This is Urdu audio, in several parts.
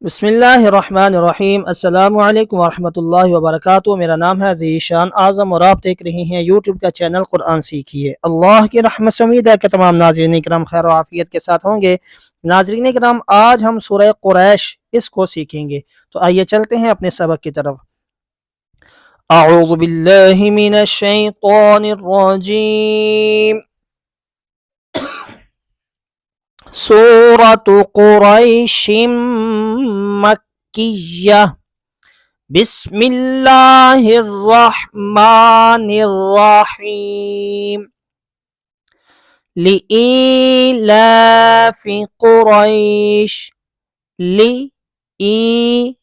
بسم اللہ الرحمن الرحیم۔ السلام علیکم ورحمۃ اللہ وبرکاتہ۔ میرا نام ہے ذیشان اعظم اور آپ دیکھ رہے ہیں یوٹیوب کا چینل قرآن سیکھیے۔ اللہ کی رحمت سے امید ہے کہ تمام ناظرین کرام خیر و عافیت کے ساتھ ہوں گے۔ ناظرین کرام، آج ہم سورہ قریش اس کو سیکھیں گے، تو آئیے چلتے ہیں اپنے سبق کی طرف۔ اعوذ باللہ من الشیطان الرجیم۔ سورۃ قریش مکیہ۔ بسم اللہ الرحمن الرحیم۔ لإیلاف قریش۔ لإیلاف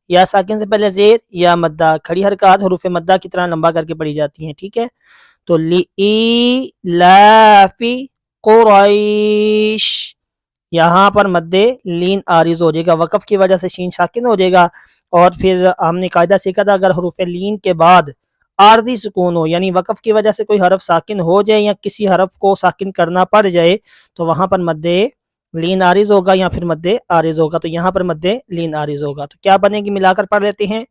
یا ساکن سے پہلے زیر یا مدہ، کھڑی حرکات حروف مدہ کی طرح لمبا کر کے پڑھی جاتی ہیں، ٹھیک ہے؟ تو لإیلاف قریش، یہاں پر مد لین عارض ہو جائے گا، وقف کی وجہ سے شین ساکن ہو جائے گا۔ اور پھر ہم نے قاعدہ سیکھا تھا، اگر حروف لین کے بعد عارضی سکون ہو، یعنی وقف کی وجہ سے کوئی حرف ساکن ہو جائے یا کسی حرف کو ساکن کرنا پڑ جائے، تو وہاں پر مد لین عارض ہوگا یا پھر مد عارض ہوگا۔ تو یہاں پر مد لین عارض ہوگا، تو کیا بنے گی؟ ملا کر پڑھ لیتے ہیں۔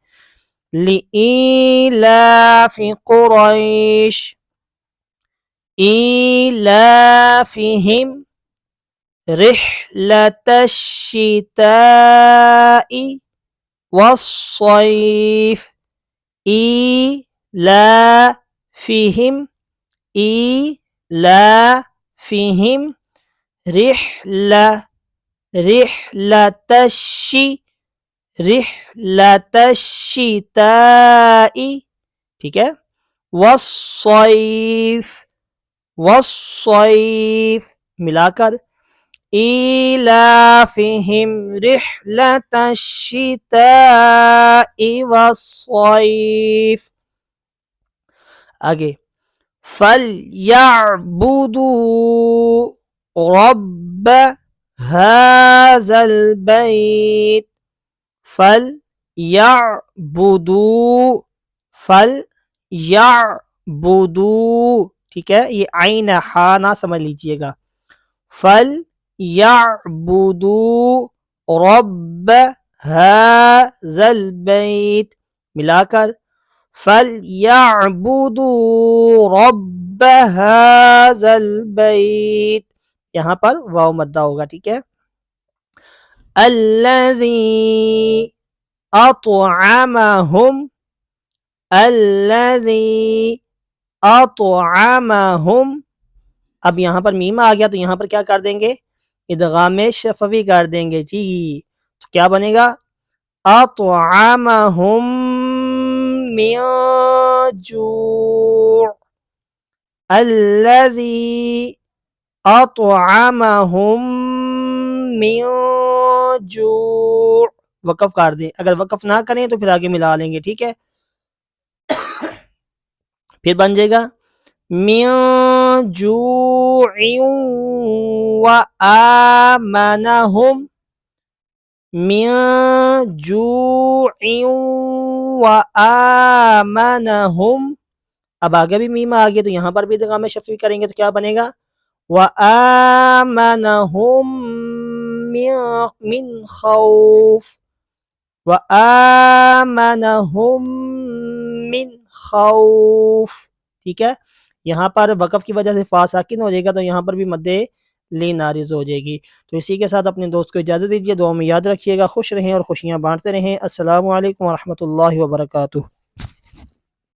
لإیلاف قریش ایلافہم رحلۃ الشتاء والصیف۔ ایلافہم رحلۃ الشتاء، ٹھیک ہے؟ والصیف ملا کر ایلافہم رحلۃ الشتاء والصیف۔ آگے فَلْيَعْبُدُوا رَبَّ هَذَا الْبَيْتِ۔ فَلْيَعْبُدُوا، ٹھیک ہے؟ یہ عین ہا نہ سمجھ لیجئے گا۔ فَلْيَعْبُدُوا رَبَّ هَذَا الْبَيْتِ، ملا کر فَلْيَعْبُدُوا رَبَّ هَذَا الْبَيْتِ، یہاں پر واو مدہ ہوگا، ٹھیک ہے؟ الَّذِي اطعمہم، اب یہاں پر میم آ گیا تو یہاں پر کیا کر دیں گے؟ ادغام شفوی کر دیں گے جی۔ تو کیا بنے گا؟ اطعمہم من جوع۔ الذی اطعمہم من جوع، وقف کر دیں، اگر وقف نہ کریں تو پھر آگے ملا لیں گے، ٹھیک ہے؟ پھر بن جائے گا من جوع وآمنہم، من جوع وآمنہم۔ اب آگے بھی میم آ گیا تو یہاں پر بھی ادغام شفوی کریں گے تو کیا بنے گا؟ وآمنہم من خوف، وآمنہم من خوف، ٹھیک ہے؟ یہاں پر وقف کی وجہ سے فا ساکن ہو جائے گا تو یہاں پر بھی مد لین عارض ہو جائے گی۔ تو اسی کے ساتھ اپنے دوست کو اجازت دیجیے، دعا میں یاد رکھیے گا، خوش رہیں اور خوشیاں بانٹتے رہیں۔ السلام علیکم ورحمۃ اللہ وبرکاتہ۔